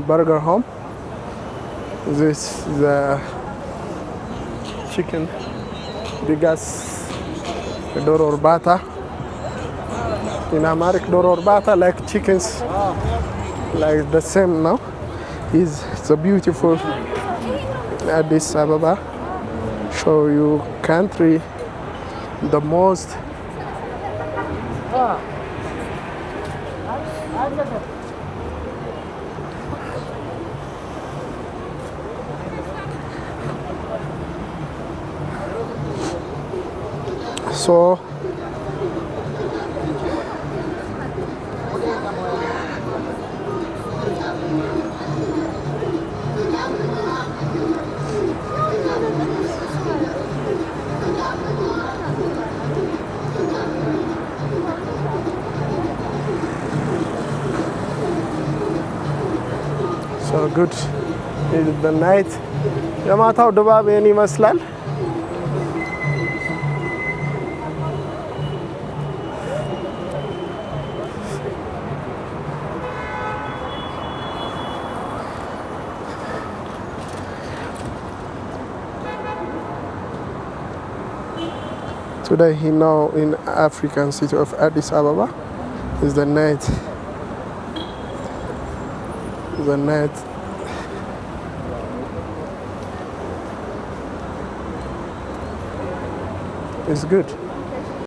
burger home. This is the chicken bigas doro orbata. In Amharic, doro orbata like chickens, like the same now. It's a beautiful Addis Ababa. Show you country, the most. So good. It's the night. የማታው ድባብ ይሄን ይመስላል። Today now in African city of Addis Ababa is the night. The night. It's good.